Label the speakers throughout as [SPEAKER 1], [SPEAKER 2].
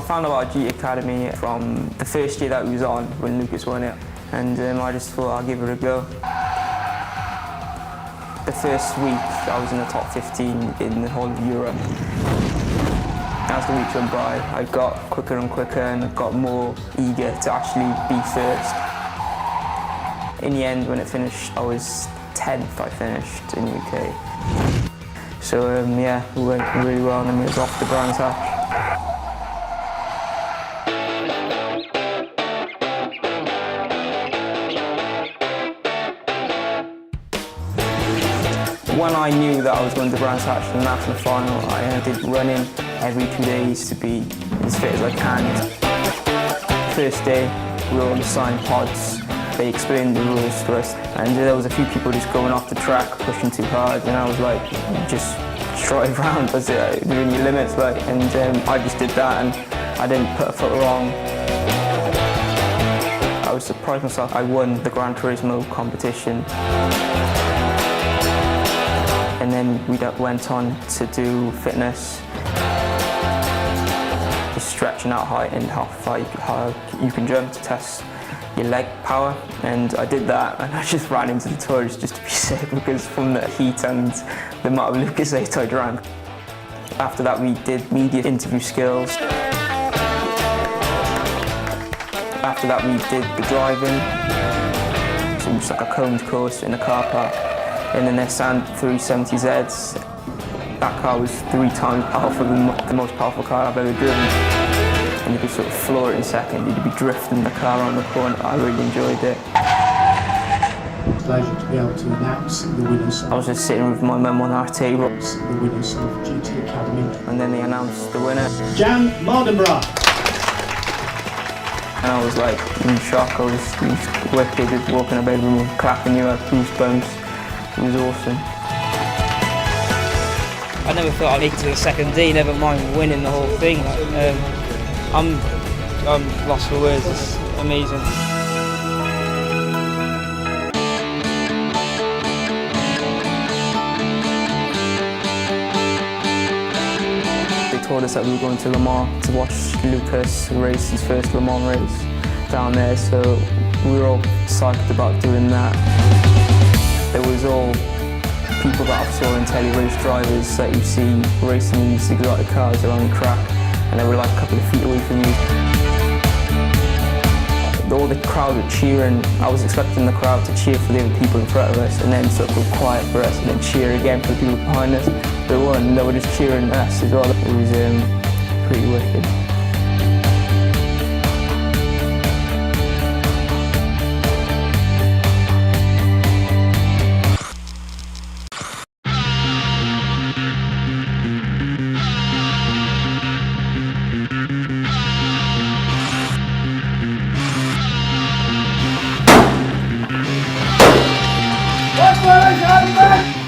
[SPEAKER 1] found out about GT Academy from the first year that we was on when Lucas won it, and I just thought I'll give it a go. The first week I was in the top 15 in the whole of Europe. As the weeks went by, I got quicker and quicker and I got more eager to actually be first. In the end, when it finished, I was 10th I finished in the UK. So yeah, it went really well and then we was off the Brands Hatch. When I knew that I was going to Brands Hatch for the national final, I did running every 2 days to be as fit as I can. First day, we were all assigned pods. They explained the rules to us, and there was a few people just going off the track, pushing too hard, and I was like, just drive around, that's it, doing your limits, like, and I just did that, and I didn't put a foot wrong. I was surprised myself, I won the Gran Turismo competition. And then we went on to do fitness, just stretching out height and how far you can jump to test your leg power. And I did that, and I just ran into the tours just to be safe, because from the heat and the amount of Lucozade I drank. After that we did media interview skills. After that we did the driving, so it was like a combed course in a car park. And then their Nissan 370Zs. That car was 3 times powerful than the most powerful car I've ever driven. And you could sort of floor it in second, you'd be drifting the car around the corner. I really enjoyed it.
[SPEAKER 2] Pleasure to be able to announce the winners.
[SPEAKER 1] I was just sitting with my mum on our table.
[SPEAKER 2] The winners of GT Academy.
[SPEAKER 1] And then they announced the winner.
[SPEAKER 2] Jann Mardenborough.
[SPEAKER 1] And I was like in shock. I was wicked, just walking about the room, clapping, you had goosebumps. It was awesome.
[SPEAKER 3] I never thought I'd make it to the second day, never mind winning the whole thing. I'm lost for words, it's amazing.
[SPEAKER 1] They told us that we were going to Le Mans to watch Lucas race his first Le Mans race down there, so we were all psyched about doing that. There was all people that I saw in telly race drivers that you see racing these exotic cars around the track, and they were like a couple of feet away from you. All the crowd were cheering. I was expecting the crowd to cheer for the other people in front of us and then sort of go quiet for us and then cheer again for the people behind us. They weren't, they were just cheering us as well. It was pretty wicked.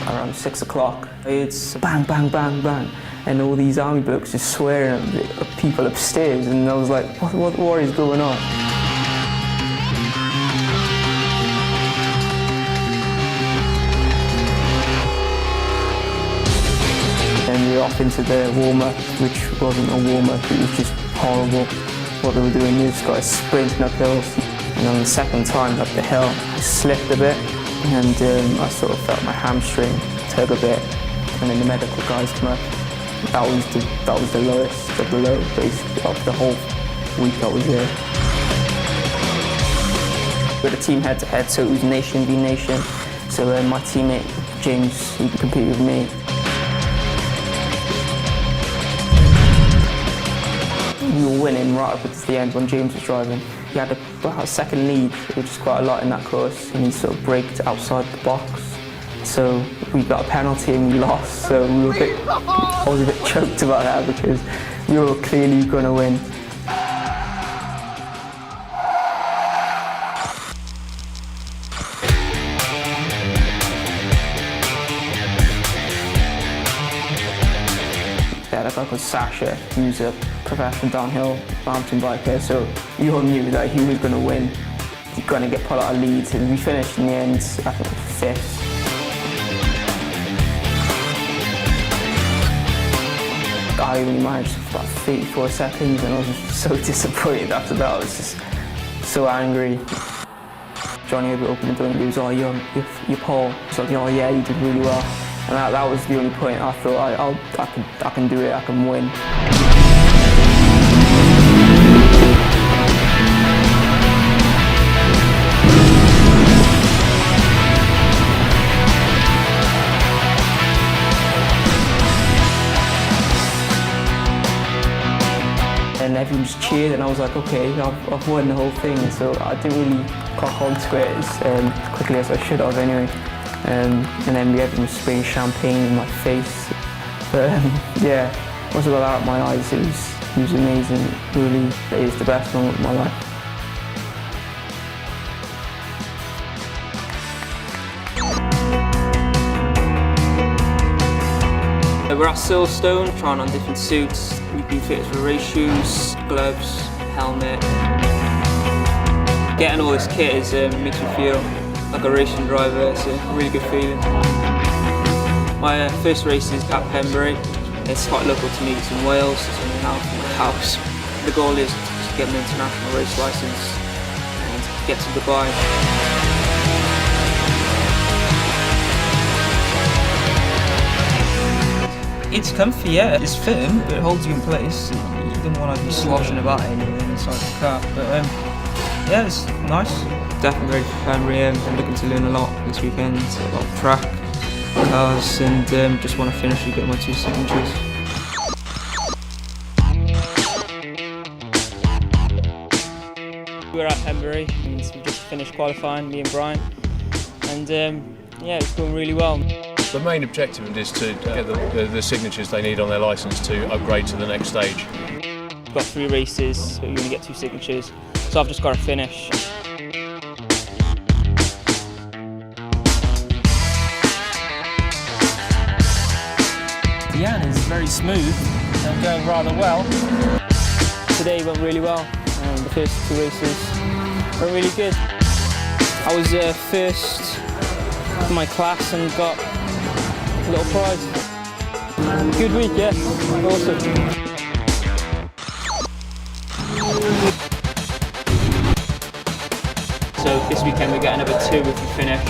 [SPEAKER 1] Around 6 o'clock, it's bang, bang, bang, bang, and all these army blokes just swearing at people upstairs, and I was like, what is going on? And we were off into the warm-up, which wasn't a warm-up, it was just horrible what they were doing. They just got us sprinting up hills, and on the second time up the hill, I slipped a bit. And I sort of felt my hamstring tug a bit, and then the medical guys come up. That was the lowest of the low, basically, of the whole week I was there. We had a team head-to-head, so it was nation v nation. So my teammate James, he competed with me. We were winning right up to the end when James was driving. He had about a second lead, which is quite a lot in that course, and he sort of braked outside the box. So we got a penalty and we lost, so I was a bit choked about that because we were clearly going to win. Yeah, that guy called Sasha, he was a professional downhill mountain biker, so you all knew that he was going to win. He's going to get put out of lead, and we finished in the end, I think, 5th. I only managed about 34 seconds, and I was just so disappointed after that. I was just so angry. Johnny opened the door and he goes, "Oh, you're Paul." So like, "Oh yeah, you did really well." And that was the only point I thought I can do it, I can win. And everyone just cheered, and I was like, okay, I've won the whole thing. So I didn't really clock onto it as quickly as I should have anyway. And then everyone was spraying champagne in my face. But yeah, once I got that out of my eyes, it was amazing. It really is the best moment of my life. We're at Silverstone, trying on different suits. We've been fitted for race shoes, gloves, helmet. Getting all this kit makes me feel like a racing driver. It's a really good feeling. My first race is at Pembury. It's quite local to me. It's in Wales. It's in my house. The goal is to get an international race licence and get to Dubai. It's comfy, yeah. It's firm, but it holds you in place. You don't want to be sloshing about inside the car. But yeah, it's nice. Definitely ready for Pembury. I'm looking to learn a lot this weekend. A lot of track, cars, and just want to finish and get my 2 signatures. We're at Pembury, and we just finished qualifying, me and Brian. And yeah, it's going really well.
[SPEAKER 4] The main objective is to get the signatures they need on their licence to upgrade to the next stage.
[SPEAKER 3] We've got 3 races, so you're going to get 2 signatures. So I've just got to finish.
[SPEAKER 5] Jann is very smooth and going rather well.
[SPEAKER 3] Today went really well. The first 2 races went really good. I was first in my class and got a little prize. Good week, yeah. Awesome. So this weekend we get another 2 if we finish,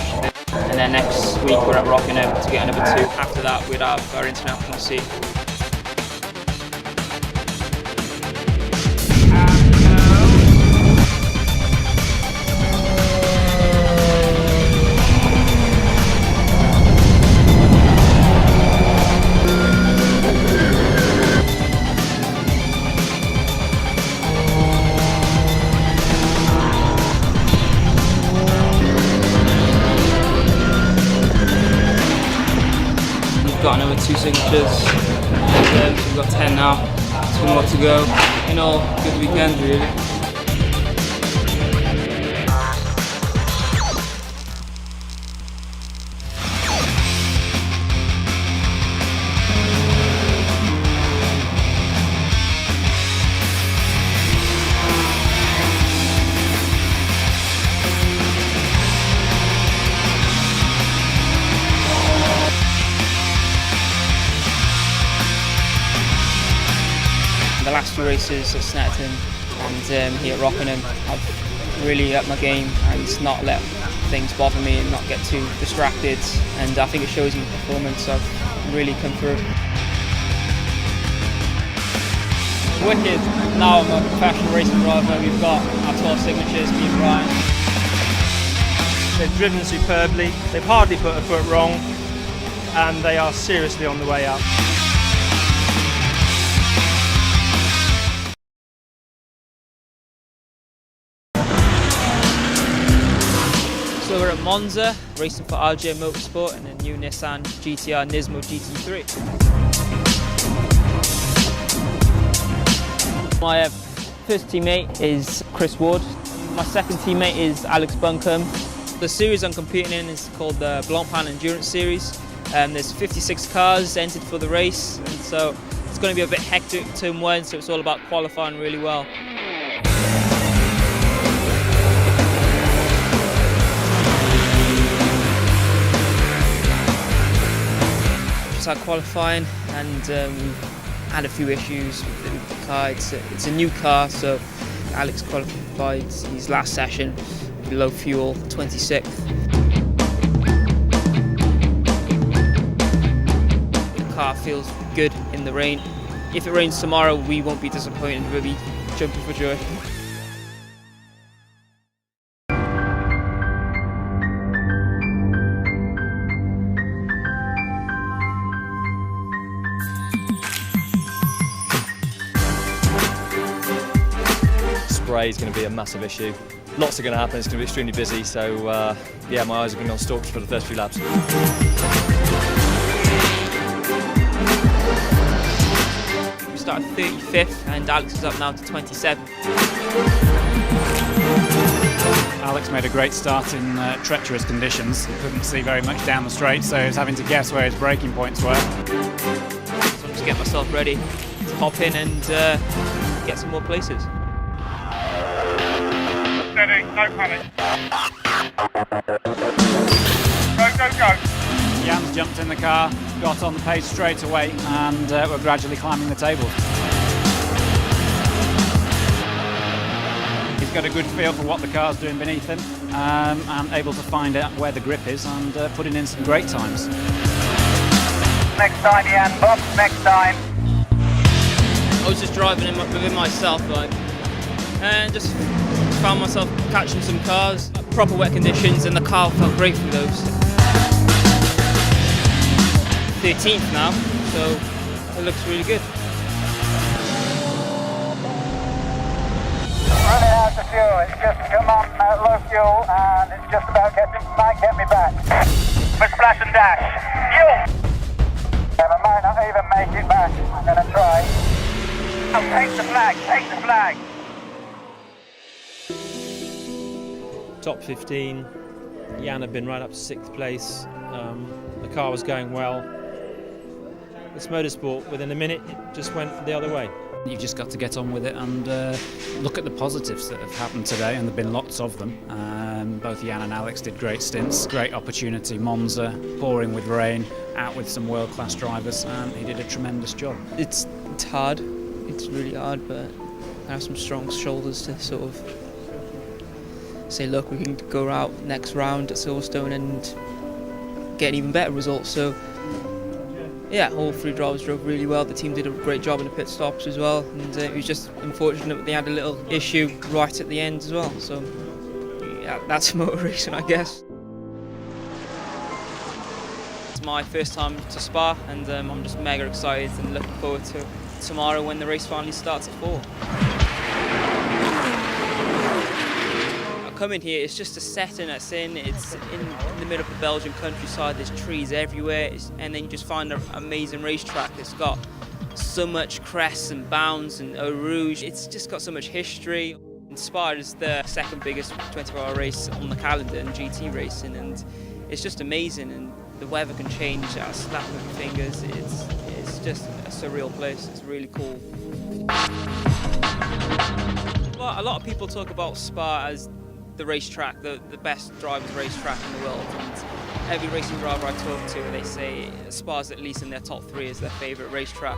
[SPEAKER 3] and then next week we're at Rockingham to get another 2. After that we'd have our international seat. Got another 2 signatures, so we've got 10 now, 2 more to go. In all, good weekend really. The last 2 races at Snetterton and here at Rockingham, I've really upped my game and not let things bother me and not get too distracted, and I think it shows in the performance. I've really come through. Wicked. Now I'm a professional racing driver. We've got our 12 signatures, me and Brian.
[SPEAKER 5] They've driven superbly, they've hardly put a foot wrong, and they are seriously on the way up.
[SPEAKER 3] So we're at Monza, racing for RJ Motorsport in a new Nissan GTR Nismo GT3. My first teammate is Chris Ward. My second teammate is Alex Buncombe. The series I'm competing in is called the Blancpain Endurance Series. There's 56 cars entered for the race, and so it's going to be a bit hectic turn 1, so it's all about qualifying really well. Just had qualifying, and had a few issues with the car. It's a new car, so Alex qualified his last session with low fuel, 26th. The car feels good in the rain. If it rains tomorrow, we won't be disappointed. We'll be jumping for joy.
[SPEAKER 6] Spray is going to be a massive issue. Lots are going to happen. It's going to be extremely busy. So yeah, my eyes are going to be on stalks for the first few laps.
[SPEAKER 3] We started 35th and Alex is up now to 27th.
[SPEAKER 7] Alex made a great start in treacherous conditions. He couldn't see very much down the straight, so he was having to guess where his braking points were.
[SPEAKER 3] So I'm just getting myself ready to hop in and get some more places.
[SPEAKER 5] Steady, no panic. Go.
[SPEAKER 7] Jann's jumped in the car, got on the pace straight away, and we're gradually climbing the table. He's got a good feel for what the car's doing beneath him, and able to find out where the grip is and putting in some great times.
[SPEAKER 8] Next time, Jann, Bob, next time.
[SPEAKER 3] I was just driving within myself, and just found myself catching some cars, proper wet conditions, and the car felt great through those. 13th now, so it looks really good.
[SPEAKER 8] Running out of fuel, it's just come on low fuel, and it's just about might get me back. For splash and dash. Fuel! Yeah, I might not even make it back. I'm going to try. Oh, take the flag.
[SPEAKER 9] Top 15, Jann had been right up to 6th place. The car was going well. It's motorsport. Within a minute, it just went the other way.
[SPEAKER 7] You've just got to get on with it and look at the positives that have happened today, and there have been lots of them. Both Jann and Alex did great stints, great opportunity. Monza, pouring with rain, out with some world-class drivers, and he did a tremendous job.
[SPEAKER 3] It's hard, it's really hard, but I have some strong shoulders to sort of say, look, we can go out next round at Silverstone and get an even better result. So yeah, all three drivers drove really well. The team did a great job in the pit stops as well, and it was just unfortunate that they had a little issue right at the end as well. So yeah, that's motor racing, I guess. It's my first time to Spa, and I'm just mega excited and looking forward to tomorrow when the race finally starts at 4. Coming here, it's just a setting that's in. It's in the middle of the Belgian countryside. There's trees everywhere, and then you just find an amazing racetrack. It's got so much crests and bounds and Eau Rouge. It's just got so much history. And Spa is the second biggest 24-hour race on the calendar in GT racing, and it's just amazing. And the weather can change at a snap of your fingers. It's just a surreal place. It's really cool. Well, a lot of people talk about Spa as the racetrack, the best driver's racetrack in the world, and every racing driver I talk to, they say Spa's at least in their top 3 is their favourite racetrack.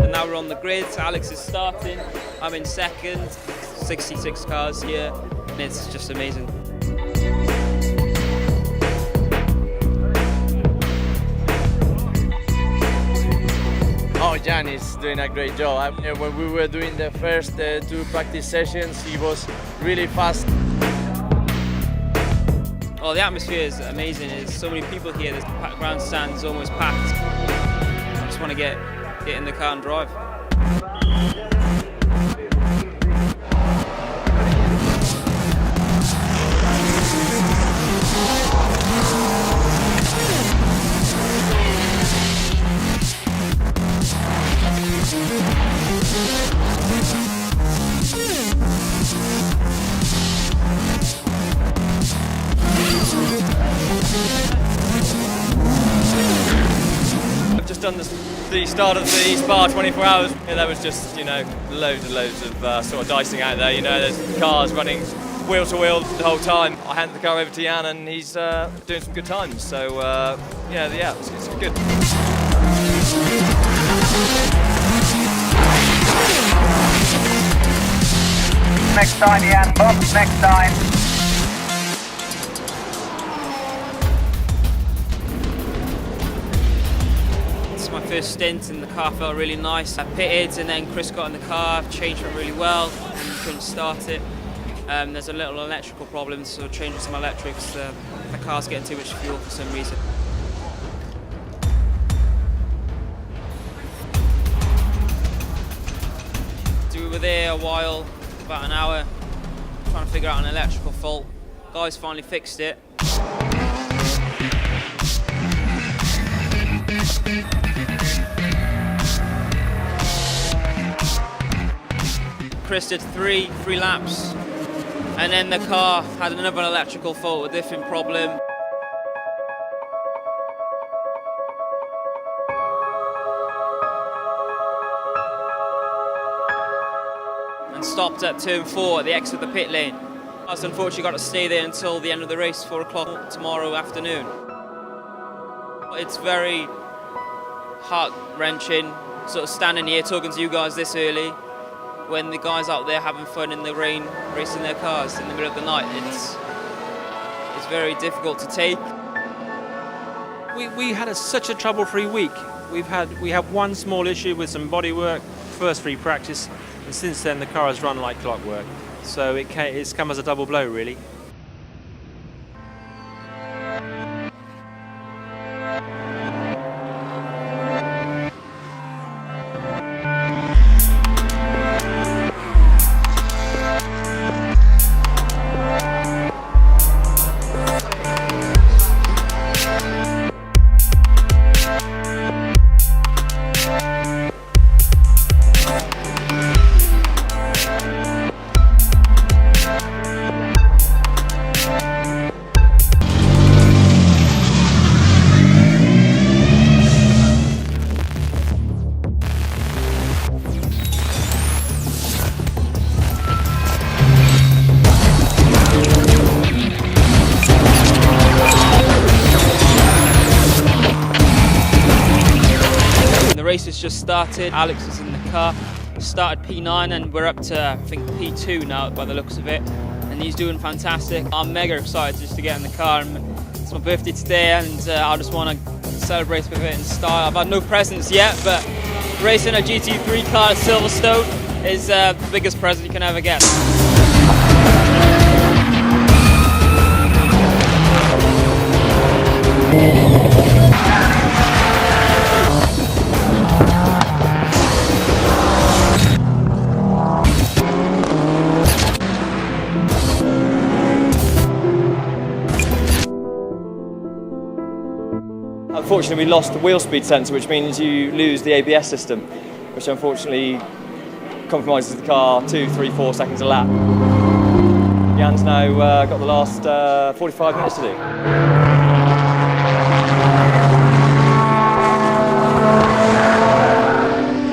[SPEAKER 3] And now we're on the grid, so Alex is starting, I'm in second, 66 cars here, and it's just amazing.
[SPEAKER 10] Oh, Jann is doing a great job. When we were doing the first 2 practice sessions, he was really fast.
[SPEAKER 3] Oh, the atmosphere is amazing. There's so many people here. The grandstand is almost packed. I just want to get in the car and drive.
[SPEAKER 6] done the start of the Spa 24 hours, there was just, loads and loads of sort of dicing out there. There's cars running wheel to wheel the whole time. I handed the car over to Jann and he's doing some good times. So, it's good.
[SPEAKER 8] Next time, Jann, box next time.
[SPEAKER 3] It's my first stint and the car felt really nice. I pitted and then Chris got in the car, changed it really well, and couldn't start it. There's a little electrical problem, so changing some electrics. The car's getting too much fuel for some reason. We were there a while, about an hour, trying to figure out an electrical fault. Guys finally fixed it. Chris did three laps, and then the car had another electrical fault, a different problem. And stopped at turn 4 at the exit of the pit lane. I was unfortunately got to stay there until the end of the race, 4 o'clock tomorrow afternoon. It's very heart-wrenching, sort of standing here talking to you guys this early, when the guys out there having fun in the rain, racing their cars in the middle of the night. It's very difficult to take.
[SPEAKER 9] We had such a trouble-free week. We had one small issue with some bodywork, first free practice, and since then the car has run like clockwork. So it's come as a double blow, really.
[SPEAKER 3] The race has just started. Alex is in the car. Started P9 and we're up to, I think, P2 now by the looks of it. And he's doing fantastic. I'm mega excited just to get in the car. And it's my birthday today and I just want to celebrate with it in style. I've had no presents yet, but racing a GT3 car at Silverstone is the biggest present you can ever get.
[SPEAKER 6] Unfortunately, we lost the wheel speed sensor, which means you lose the ABS system, which unfortunately compromises the car 2, 3, 4 seconds a lap. Jann's now got the last 45 minutes to do.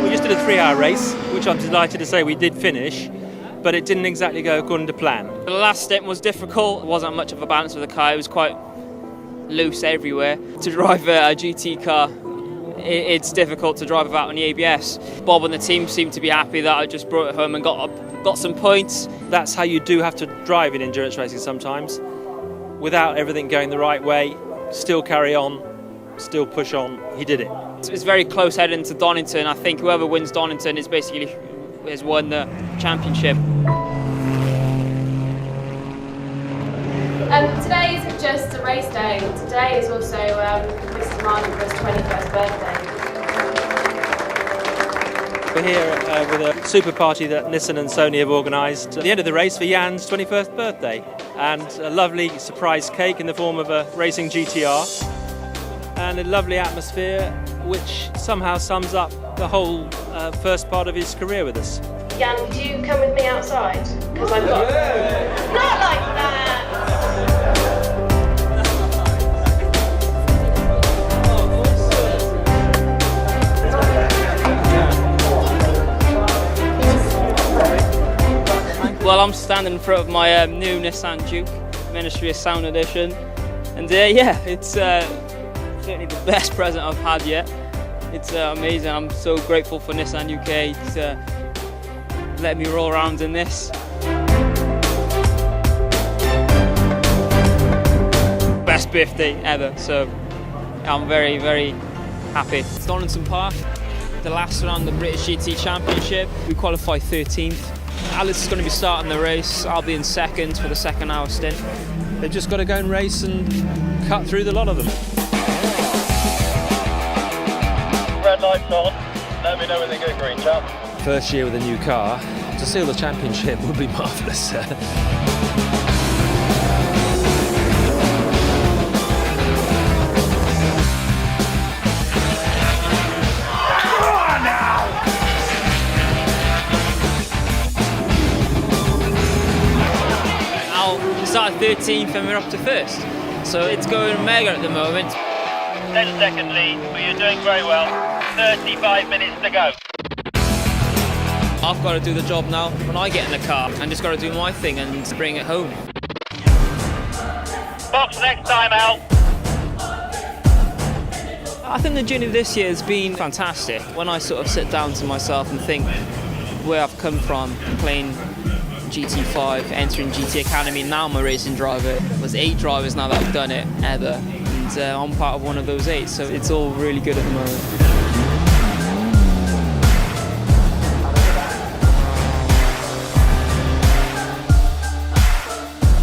[SPEAKER 9] We just did a 3-hour race, which I'm delighted to say we did finish, but it didn't exactly go according to plan.
[SPEAKER 3] The last stint was difficult. There wasn't much of a balance with the car. It was quite loose everywhere. To drive a GT car, it's difficult to drive without any ABS. Bob and the team seemed to be happy that I just brought it home and got some points.
[SPEAKER 9] That's how you do have to drive in endurance racing sometimes. Without everything going the right way, still carry on, still push on. He did it.
[SPEAKER 3] It's very close heading to Donington. I think whoever wins Donington has won the championship.
[SPEAKER 11] Today isn't just a race day, today is also Mr. Mardenborough's 21st birthday.
[SPEAKER 9] We're here with a super party that Nissan and Sony have organised at the end of the race for Jann's 21st birthday, and a lovely surprise cake in the form of a racing GTR, and a lovely atmosphere which somehow sums up the whole first part of his career with us.
[SPEAKER 11] Jann, could you come with me outside? Because I've got... Not like that!
[SPEAKER 3] I'm standing in front of my new Nissan Juke, Ministry of Sound Edition, and yeah, it's certainly the best present I've had yet. It's amazing. I'm so grateful for Nissan UK to let me roll around in this. Best birthday ever, so I'm very, very happy. Donington Park, the last round of the British GT Championship. We qualified 13th. Alex is going to be starting the race. I'll be in second for the second hour stint.
[SPEAKER 9] They've just got to go and race and cut through the lot of them.
[SPEAKER 6] Red light's on. Let me know when they go green, chap.
[SPEAKER 9] First year with a new car, to seal the championship would be marvellous.
[SPEAKER 3] We started 13th and we're up to first, so it's going mega at the moment.
[SPEAKER 8] 10-second lead, but you're doing very well. 35 minutes to go.
[SPEAKER 3] I've got to do the job now. When I get in the car, I'm just got to do my thing and bring it home.
[SPEAKER 8] Box next time out.
[SPEAKER 3] I think the journey this year has been fantastic. When I sort of sit down to myself and think where I've come from, playing GT5, entering GT Academy, now I'm a racing driver. There's 8 drivers now that have done it ever, and I'm part of one of those 8, so it's all really good at the moment.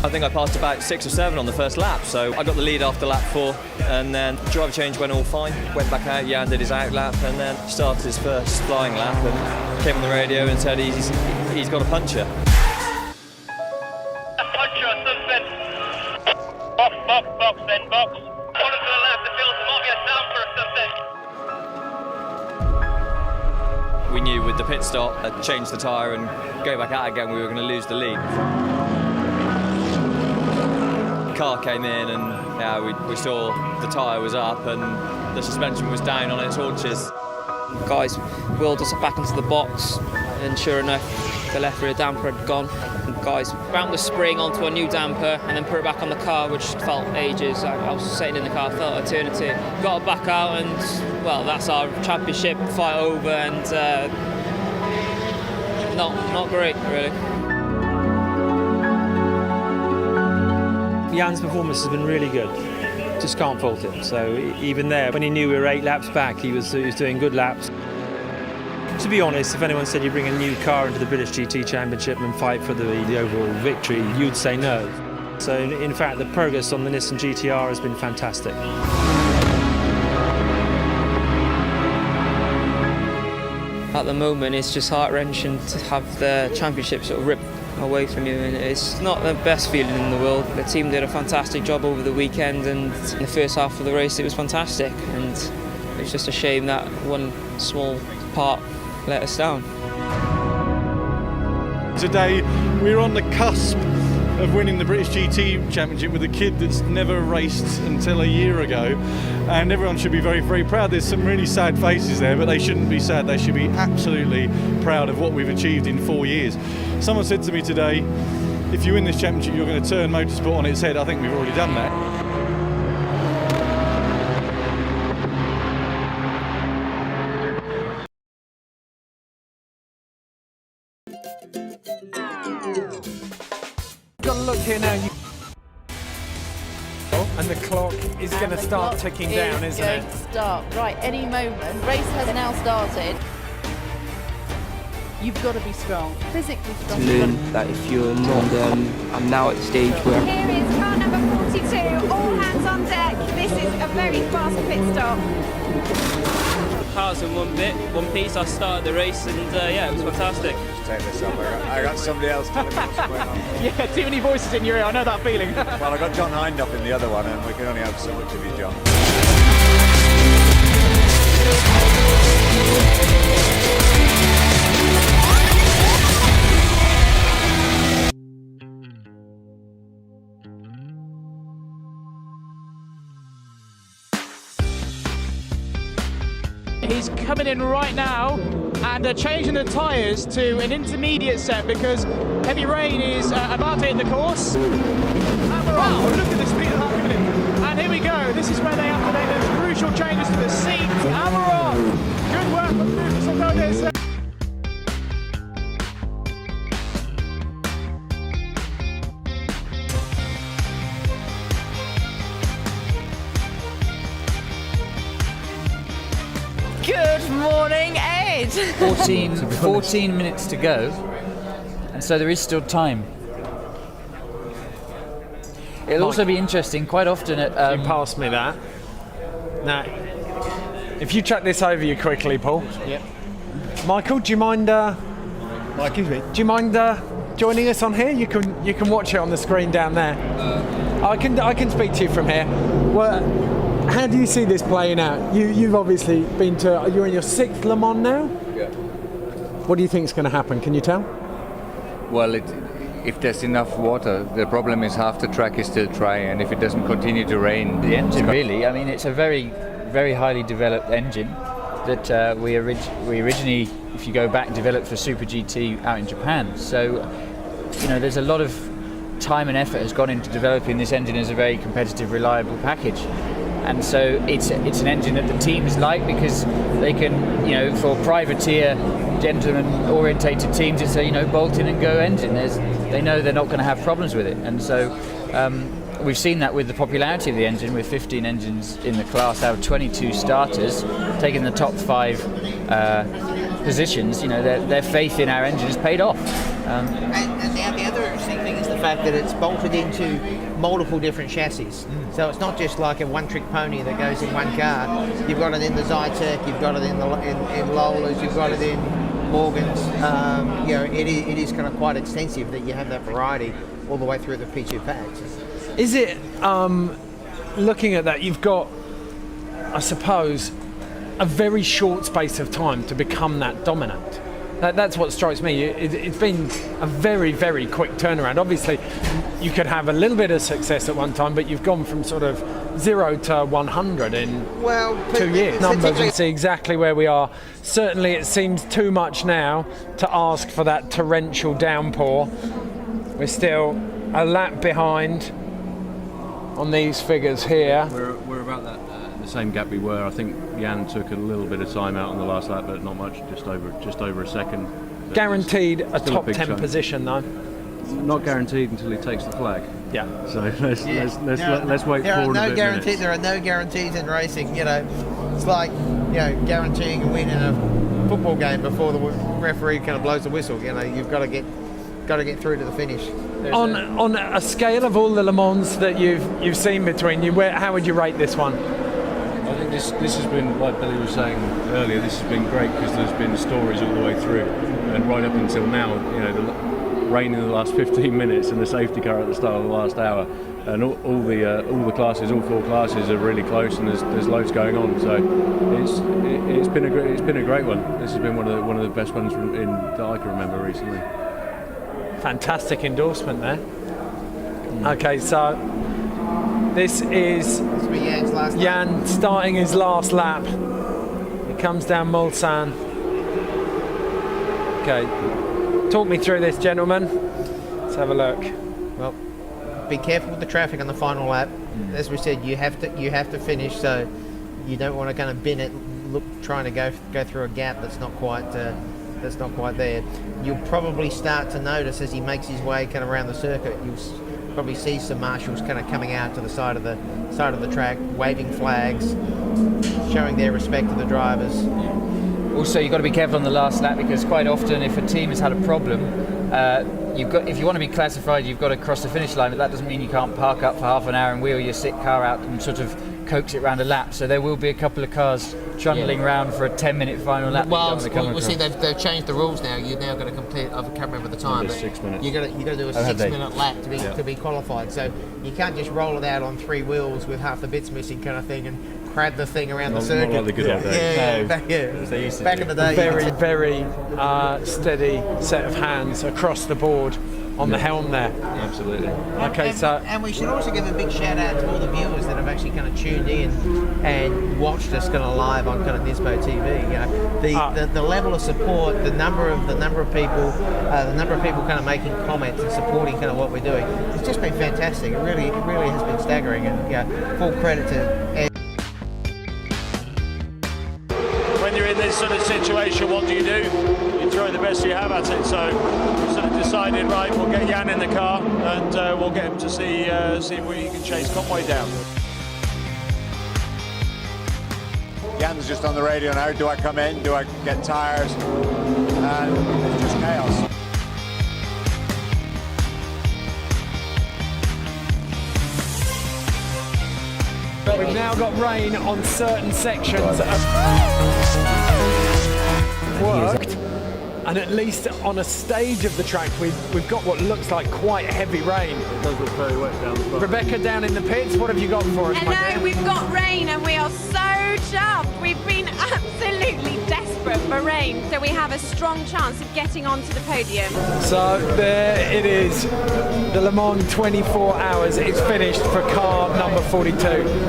[SPEAKER 6] I think I passed about 6 or 7 on the first lap, so I got the lead after lap 4, and then driver change went all fine. Went back out, Jann did his out lap, and then started his first flying lap, and came on the radio and said he's got a puncher.
[SPEAKER 8] Box, then box. Follow to the left, the filter might be a damper or something.
[SPEAKER 6] We knew with the pit stop, change the tyre and go back out again, we were going to lose the lead. The car came in and we saw the tyre was up and the suspension was down on its haunches.
[SPEAKER 3] Guys wheeled us back into the box, and sure enough, the left rear damper had gone. And guys wound the spring onto a new damper and then put it back on the car, which felt ages. I was sitting in the car, felt eternity. Got it back out, and well, that's our championship fight over, and not great, really.
[SPEAKER 9] Jann's performance has been really good. Just can't fault him. So even there, when he knew we were 8 laps back, he was doing good laps. To be honest, if anyone said you bring a new car into the British GT Championship and fight for the overall victory, you'd say no. So in fact, the progress on the Nissan GTR has been fantastic.
[SPEAKER 3] At the moment, it's just heart-wrenching to have the championship sort of ripped away from you, and it's not the best feeling in the world. The team did a fantastic job over the weekend, and in the first half of the race it was fantastic, and it's just a shame that one small part let us down.
[SPEAKER 12] Today we're on the cusp of winning the British GT Championship with a kid that's never raced until a year ago, and everyone should be very, very proud. There's some really sad faces there, but they shouldn't be sad. They should be absolutely proud of what we've achieved in 4 years. Someone said to me today, if you win this championship you're going to turn motorsport on its head. I think we've already done that.
[SPEAKER 13] Got to look here now, and the clock is going to start ticking down, isn't it?
[SPEAKER 14] It's going to start right any moment. Race has now started. You've got to be strong, physically strong.
[SPEAKER 1] To learn that if you're not, I'm now at the stage where...
[SPEAKER 15] Here is car number 42, all hands on deck. This is a very fast pit stop.
[SPEAKER 3] The car's in one piece. I started the race, and yeah, it was fantastic.
[SPEAKER 16] Just take this up. I got somebody else telling me what's going on.
[SPEAKER 13] Yeah, too many voices in your ear. I know that feeling.
[SPEAKER 16] Well, I got John Hind up in the other one, and we can only have so much of you, John.
[SPEAKER 17] He's coming in right now and changing the tyres to an intermediate set because heavy rain is about to hit the course. And we're off. Look at the speed of that coming in. And here we go. This is where they have to make those crucial changes to the seat. And we're off. Good work from Lucas Ogodes.
[SPEAKER 18] Good morning, Ed. 14 minutes to go, and so there is still time. It'll also be interesting. Quite often at
[SPEAKER 13] you passed me that. Now, if you chuck this over you quickly, Paul.
[SPEAKER 2] Yep.
[SPEAKER 13] Michael, do you mind?
[SPEAKER 2] Excuse me.
[SPEAKER 13] Do you mind joining us on here? You can watch it on the screen down there. I can speak to you from here. Well, how do you see this playing out? You've obviously been to. You're in your 6th Le Mans now.
[SPEAKER 16] Yeah.
[SPEAKER 13] What do you think is going to happen? Can you tell?
[SPEAKER 16] Well, if there's enough water, the problem is half the track is still dry, and if it doesn't continue to rain,
[SPEAKER 18] the engine really. I mean, it's a very, very highly developed engine that we originally, if you go back, developed for Super GT out in Japan. So, there's a lot of time and effort has gone into developing this engine as a very competitive, reliable package. And so it's an engine that the teams like because they can, for privateer, gentleman-orientated teams, it's a bolt in and go engine. They know they're not going to have problems with it, and so we've seen that with the popularity of the engine, with 15 engines in the class out of 22 starters, taking the top 5 positions. Their faith in our engine has paid off.
[SPEAKER 19] And now the other interesting thing is the fact that it's bolted into multiple different chassis. So it's not just like a one-trick pony that goes in one car. You've got it in the Zytek, you've got it in Lola's, you've got it in Morgan's. It is kind of quite extensive that you have that variety all the way through the P2 packs.
[SPEAKER 13] Is it, looking at that, you've got, I suppose, a very short space of time to become that dominant. That's what strikes me. It's been a very, very quick turnaround. Obviously, you could have a little bit of success at one time, but you've gone from sort of 0 to 100 in 2 years. Numbers and see exactly where we are. Certainly, it seems too much now to ask for that torrential downpour. We're still a lap behind on these figures here.
[SPEAKER 4] We're about that the same gap we were. I think Jann took a little bit of time out on the last lap, but not much, just over a second.
[SPEAKER 13] Guaranteed a top 10
[SPEAKER 4] chunk.
[SPEAKER 13] Position though.
[SPEAKER 4] Not guaranteed until he takes the flag.
[SPEAKER 13] Yeah.
[SPEAKER 4] So let's wait forward a bit.
[SPEAKER 19] There are no guarantees in racing. It's like guaranteeing a win in a football game before the referee kind of blows the whistle. You've got to get through to the finish.
[SPEAKER 13] On a scale of all the Le Mans that you've seen between you, how would you rate this one?
[SPEAKER 4] I think this has been, like Billy was saying earlier, this has been great because there's been stories all the way through, and right up until now, the rain in the last 15 minutes and the safety car at the start of the last hour, and all the classes, all 4 classes are really close, and there's loads going on. So it's been a great one. This has been one of the best ones that I can remember recently.
[SPEAKER 13] Fantastic endorsement there. Okay, so this is Jann starting his last lap. He comes down Mulsanne. Okay, talk me through this, gentlemen. Let's have a look.
[SPEAKER 19] Well, be careful with the traffic on the final lap. As we said, you have to finish, so you don't want to kind of bin it, trying to go through a gap that's not quite there. You'll probably start to notice as he makes his way kind of around the circuit, you'll probably see some marshals kind of coming out to the side of the track, waving flags, showing their respect to the drivers.
[SPEAKER 18] Also, you've got to be careful on the last lap because quite often, if a team has had a problem, if you want to be classified, you've got to cross the finish line. But that doesn't mean you can't park up for half an hour and wheel your sick car out and sort of coax it round a lap. So there will be a couple of cars trundling round for a 10-minute final lap.
[SPEAKER 19] Well, see, they've changed the rules now. You've now got to complete. I can't remember the time, but
[SPEAKER 4] 6 minutes.
[SPEAKER 19] You got to do a 6-minute lap to be qualified. So you can't just roll it out on 3 wheels with half the bits missing, kind of thing, and crab the thing around the circuit.
[SPEAKER 4] Not like the good old days.
[SPEAKER 19] Back in the day.
[SPEAKER 13] Very, very steady set of hands across the board on the helm there.
[SPEAKER 4] Absolutely.
[SPEAKER 13] Okay,
[SPEAKER 19] and we should also give a big shout out to all the viewers that have actually kind of tuned in and watched us kind of live on kind of Nismo TV. You know, the level of support, the number of people kind of making comments and supporting kind of what we're doing. It's just been fantastic. It really has been staggering, and full credit to Ed.
[SPEAKER 17] When you're in this sort of situation, what do? You throw the best you have at it. So we sort of decided, right, we'll get Jann in the car and we'll get him to see if he can chase Conway down.
[SPEAKER 20] Jann's just on the radio now. Do I come in? Do I get tyres? And it's just chaos.
[SPEAKER 13] We've now got rain on certain sections of worked, and at least on a stage of the track we've got what looks like quite heavy rain.
[SPEAKER 4] It does look very wet down the front.
[SPEAKER 13] Rebecca, down in the pits, what have you got for us, my dear?
[SPEAKER 15] Hello, we've got rain and we are so chuffed. We've been absolutely desperate for rain, so we have a strong chance of getting onto the podium.
[SPEAKER 13] So there it is, the Le Mans 24 hours. It's finished for car number 42.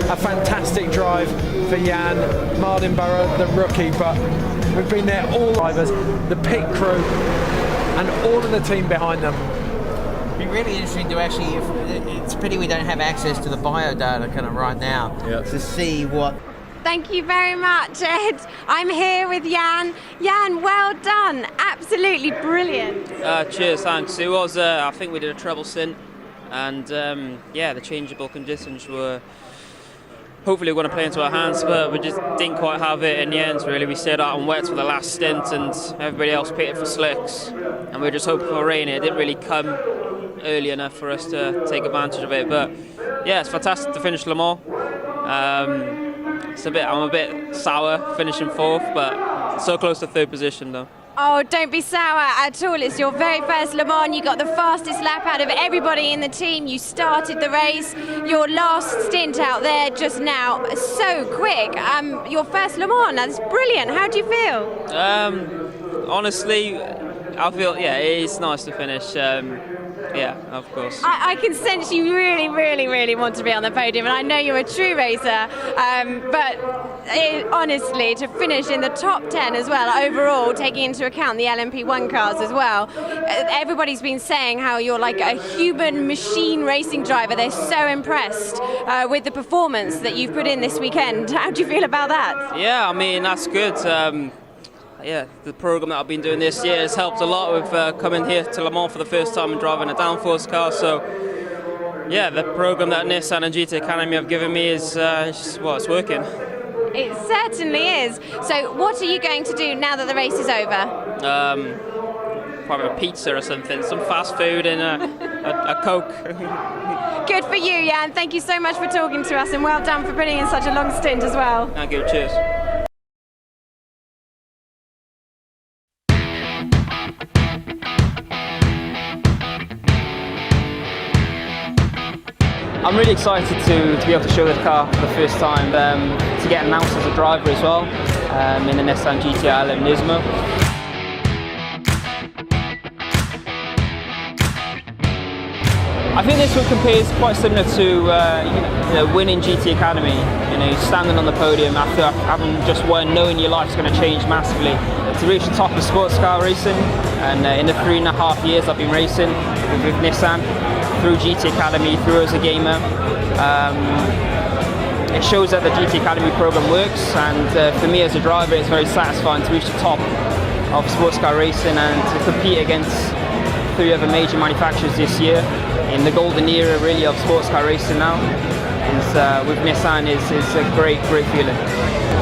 [SPEAKER 13] A fantastic drive for Jann Mardenborough, the rookie, but we've been there, all drivers, the pit crew, and all of the team behind them.
[SPEAKER 19] It'd be really interesting to actually, it's a pity we don't have access to the biodata kind of right now to see what.
[SPEAKER 15] Thank you very much, Ed. I'm here with Jann. Jann, well done. Absolutely brilliant.
[SPEAKER 3] Cheers, thanks. It was, I think we did a treble stint, and the changeable conditions were hopefully going to play into our hands, but we just didn't quite have it in the end, really. We stayed out on wets for the last stint, and everybody else pitted for slicks, and we were just hoping for rain. It didn't really come early enough for us to take advantage of it, but yeah, it's fantastic to finish Le Mans. I'm a bit sour finishing fourth, but so close to third position though.
[SPEAKER 15] Oh, don't be sour at all. It's your very first Le Mans. You got the fastest lap out of everybody in the team. You started the race. Your last stint out there just now, so quick. Your first Le Mans, that's brilliant. How do you feel?
[SPEAKER 3] Honestly, I feel, it's nice to finish. Of course.
[SPEAKER 15] I can sense you really, really, really want to be on the podium, and I know you're a true racer, honestly, to finish in the top 10 as well, overall, taking into account the LMP1 cars as well, everybody's been saying how you're like a human machine racing driver. They're so impressed with the performance that you've put in this weekend. How do you feel about that?
[SPEAKER 3] Yeah, I mean, that's good. The program that I've been doing this year has helped a lot with coming here to Le Mans for the first time and driving a downforce car. So, the program that Nissan and GT Academy have given me is it's working.
[SPEAKER 15] It certainly is. So, what are you going to do now that the race is over?
[SPEAKER 3] Probably a pizza or something, some fast food and a Coke.
[SPEAKER 15] Good for you, Jann. Thank you so much for talking to us, and well done for putting in such a long stint as well.
[SPEAKER 3] Thank you. Cheers. I'm really excited to be able to show the car for the first time, to get announced as a driver as well, in the Nissan GT-R and Nismo. I think this one compares quite similar to winning GT Academy, standing on the podium after having just won, knowing your life's going to change massively. To reach the top of sports car racing, and in the 3.5 years I've been racing with Nissan, through GT Academy, through as a gamer, it shows that the GT Academy program works, and for me as a driver it's very satisfying to reach the top of sports car racing and to compete against 3 other major manufacturers this year in the golden era really of sports car racing now. With Nissan is a great feeling.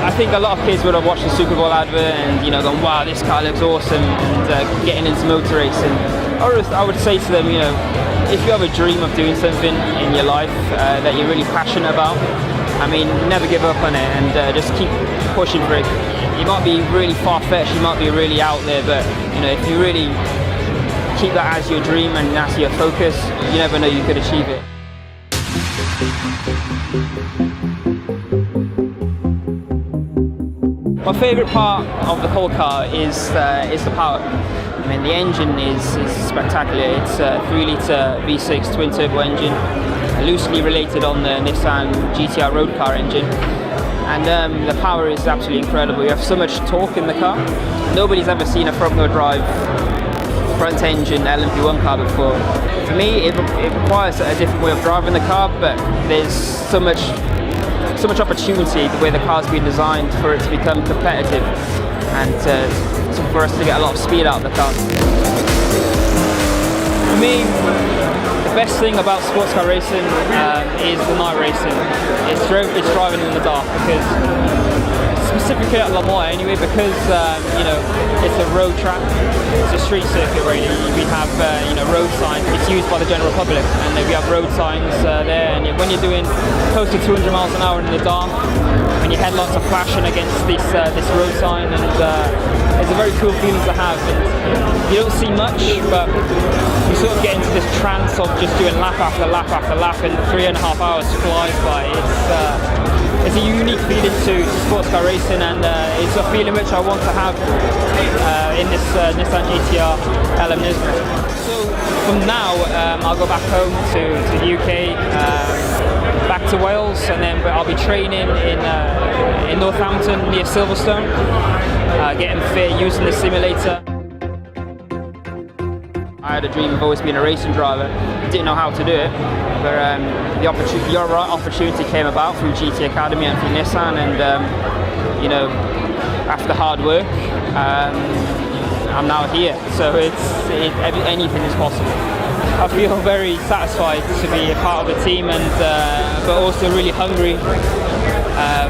[SPEAKER 3] I think a lot of kids would have watched the Super Bowl advert and gone, wow, this car looks awesome, and getting into motor racing. I would say to them, if you have a dream of doing something in your life that you're really passionate about, I mean, never give up on it, and just keep pushing for it. You might be really far-fetched, you might be really out there, but if you really keep that as your dream and that's your focus, you never know, you could achieve it. My favourite part of the whole car is the power. I mean, the engine is spectacular. It's a 3-litre V6 twin-turbo engine, loosely related on the Nissan GT-R road car engine. and the power is absolutely incredible. You have so much torque in the car. Nobody's ever seen a front-wheel drive front-engine LMP1 car before. For me, it requires a different way of driving the car, but there's so much opportunity the way the car's been designed for it to become competitive and for us to get a lot of speed out of the car. For me, the best thing about sports car racing is the night racing. It's driving in the dark, because specifically at Le Mans anyway, because you know, it's a road track, it's a street circuit really. We have road signs. It's used by the general public, and we have road signs there. And when you're doing close to 200 miles an hour in the dark, and your headlights are flashing against this road sign, and it's a very cool feeling to have. And you don't see much, but you sort of get into this trance of just doing lap after lap after lap, and 3.5 hours flies by. It's a unique feeling to sports car racing, and it's a feeling which I want to have in this Nissan GT-R LM Nismo. So from now, I'll go back home to the UK, back to Wales, and then I'll be training in Northampton near Silverstone, getting fit, using the simulator. I had a dream of always being a racing driver. Didn't know how to do it, but your opportunity came about through GT Academy and through Nissan, and after hard work, I'm now here. So anything is possible. I feel very satisfied to be a part of the team, and but also really hungry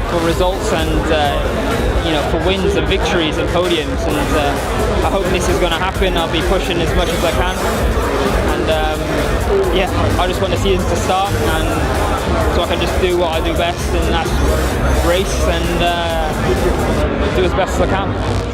[SPEAKER 3] for results and for wins and victories and podiums, and I hope this is going to happen. I'll be pushing as much as I can, and I just want the season to start, and so I can just do what I do best, and that's race and do as best as I can.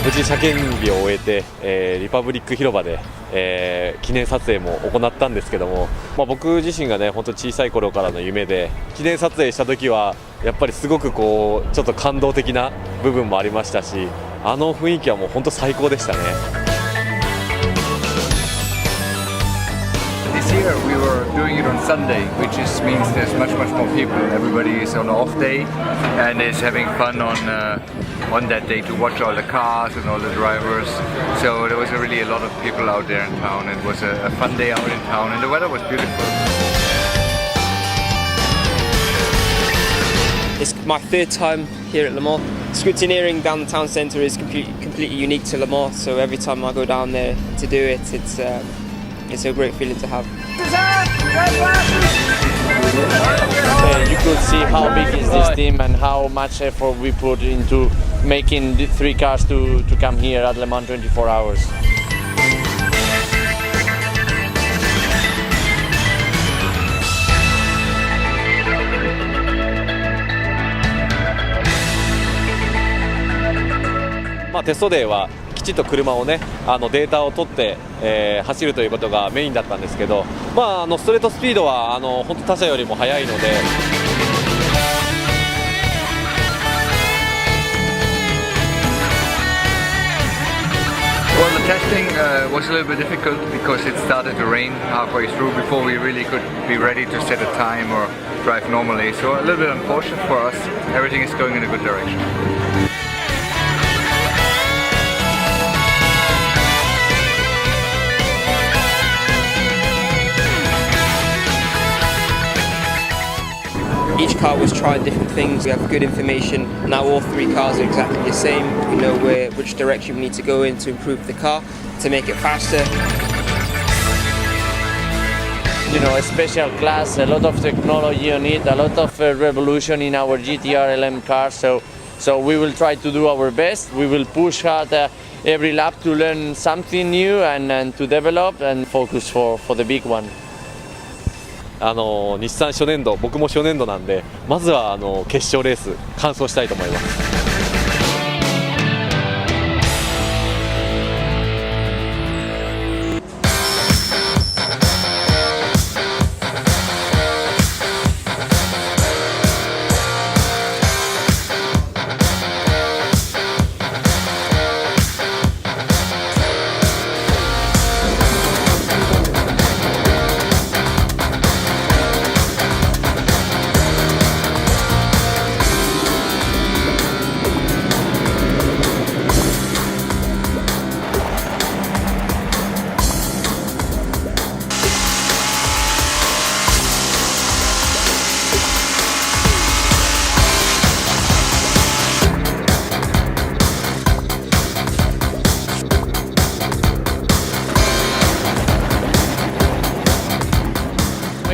[SPEAKER 21] 無事車検日を終えて、リパブリック広場で、記念撮影も行ったんですけども、僕自身がね、本当小さい頃からの夢で、記念撮影した時はやっぱりすごくこうちょっと感動的な部分もありましたし、あの雰囲気はもう本当最高でしたね。
[SPEAKER 16] This year we were doing it on Sunday, which means there's much more people. Everybody is on off day and is having fun on that day to watch all the cars and all the drivers. So there was really a lot of people out there in town. It was a fun day out in town, and the weather was beautiful.
[SPEAKER 3] It's my third time here at Le Mans. Scrutineering down the town centre is completely unique to Le Mans, so every time I go down there to do it, it's a great feeling to have.
[SPEAKER 10] You could see how big is this team and how much effort we put into making the 3 cars to come here at Le Mans 24 hours.
[SPEAKER 21] Well, テストデーはきちっと車をね、データを取って、走るということがメインだったんですけど、ストレートスピードは本当他社よりも速いので。
[SPEAKER 16] Well, the testing was a little bit difficult because it started to rain halfway through before we really could be ready to set a time or drive normally. So a little bit unfortunate for us. Everything is going in a good direction.
[SPEAKER 3] Each car was trying different things. We have good information. Now all 3 cars are exactly the same. We know which direction we need to go in to improve the car, to make it faster.
[SPEAKER 10] You know, a special class, a lot of technology on it, a lot of revolution in our GT-R LM car. So So we will try to do our best. We will push hard every lap to learn something new and to develop and focus for the big one.
[SPEAKER 21] 日産初年度、僕も初年度なんで、まずは決勝レース完走したいと思います。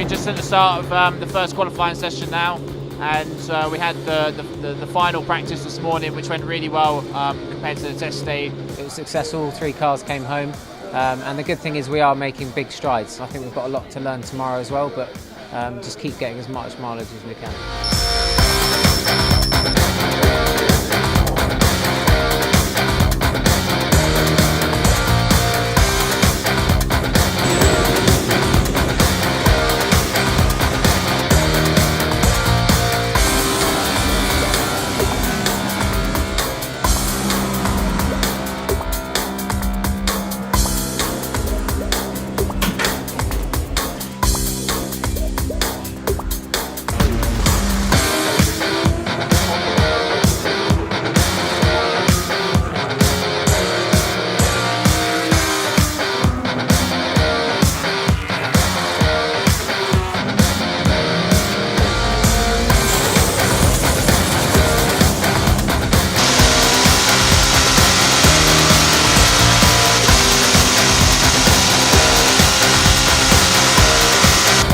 [SPEAKER 17] Just at the start of the first qualifying session now, and we had the final practice this morning, which went really well compared to the test day.
[SPEAKER 5] It was successful, 3 cars came home, and the good thing is we are making big strides. I think we've got a lot to learn tomorrow as well, but just keep getting as much mileage as we can.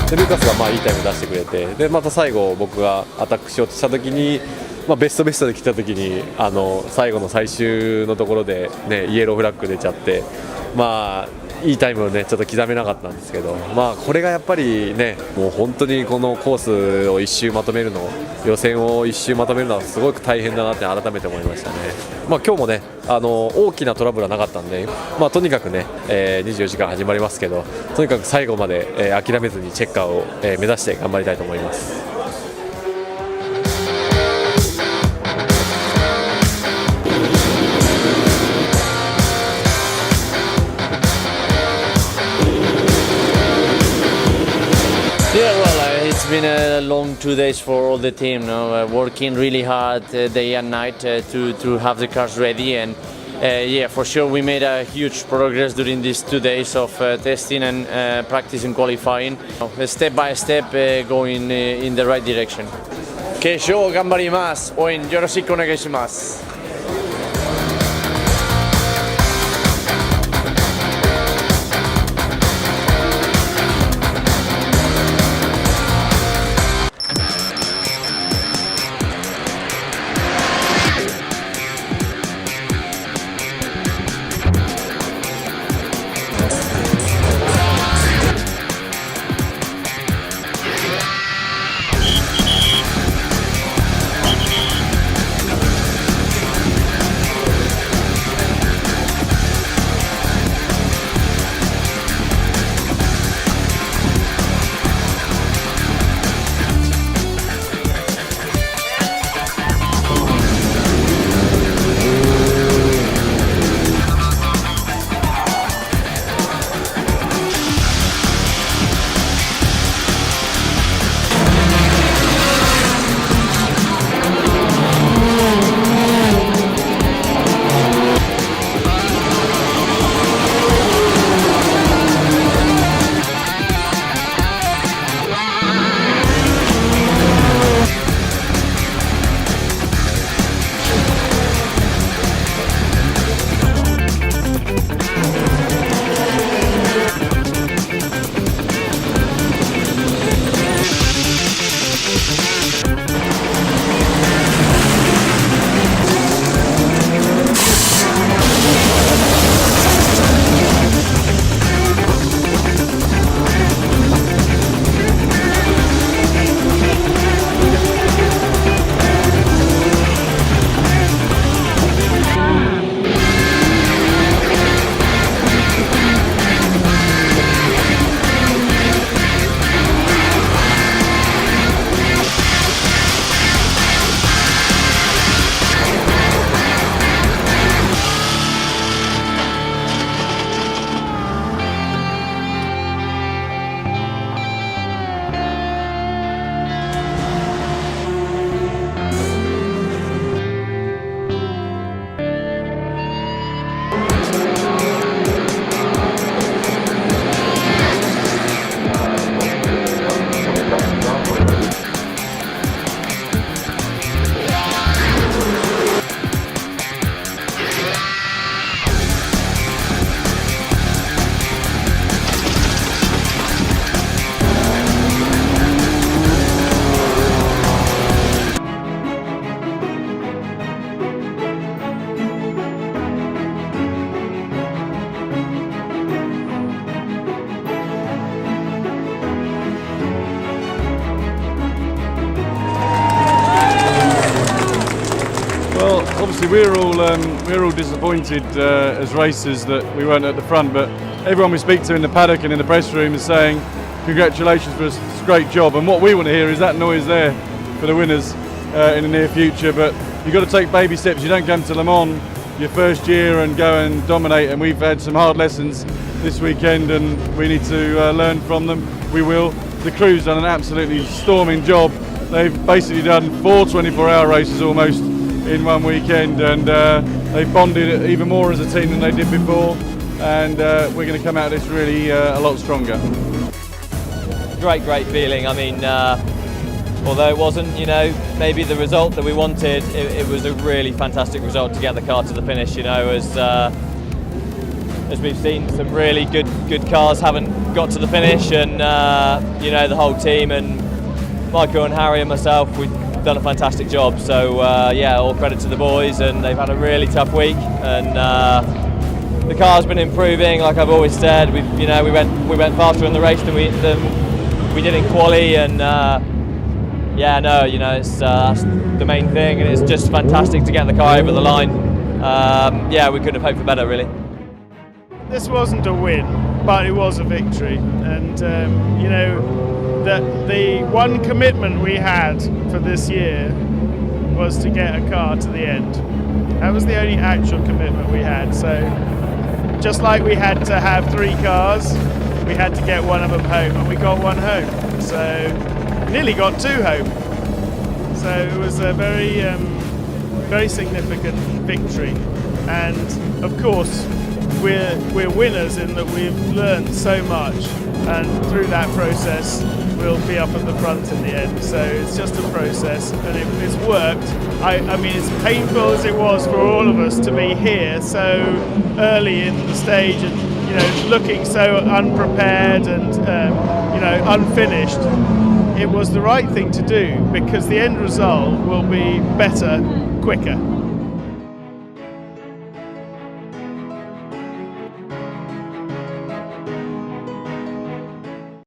[SPEAKER 21] でルーカスがいいタイム出してくれて、でまた最後僕がアタックしようとした時に、ベストで来た時に最後の最終のところで、ね、イエローフラッグ出ちゃって、いいタイムをねちょっと刻めなかったんですけど、これがやっぱりねもう本当にこのコースを1周まとめるの、予選を1周まとめるのはすごく大変だなって改めて思いましたね。今日もね大きなトラブルはなかったんで、とにかくね、24時間始まりますけど、とにかく最後まで、諦めずにチェッカーを、目指して頑張りたいと思います。
[SPEAKER 10] Yeah, well, it's been a long 2 days for all the team, working really hard day and night to have the cars ready, and yeah, for sure we made a huge progress during these 2 days of testing and practice and qualifying, step by step going in the right direction. 決勝頑張ります。応援よろしくお願いします。
[SPEAKER 12] we're all disappointed as racers that we weren't at the front, but everyone we speak to in the paddock and in the press room is saying congratulations for a great job, and what we want to hear is that noise there for the winners in the near future. But you've got to take baby steps. You don't come to Le Mans your first year and go and dominate, and we've had some hard lessons this weekend and we need to learn from them. We will. The crew's done an absolutely storming job. They've basically done 4 24-hour races almost in one weekend, and they've bonded even more as a team than they did before, and we're going to come out of this really a lot stronger.
[SPEAKER 6] Great feeling. I mean, although it wasn't, maybe the result that we wanted, it was a really fantastic result to get the car to the finish. As we've seen, some really good cars haven't got to the finish, and the whole team and Michael and Harry and myself, we've done a fantastic job. So all credit to the boys, and they've had a really tough week, and the car's been improving. Like I've always said, we went faster in the race than we did in quali, and it's that's the main thing, and it's just fantastic to get the car over the line. We couldn't have hoped for better, really.
[SPEAKER 2] This wasn't a win, but it was a victory, and that the one commitment we had for this year was to get a car to the end. That was the only actual commitment we had. So just like we had to have 3 cars, we had to get one of them home, and we got one home. So nearly got 2 home. So it was a very significant victory, and of course we're winners in that we've learned so much, and through that process we'll be up at the front in the end. So it's just a process, and it's worked. I mean, as painful as it was for all of us to be here so early in the stage, and looking so unprepared and unfinished, it was the right thing to do, because the end result will be better quicker.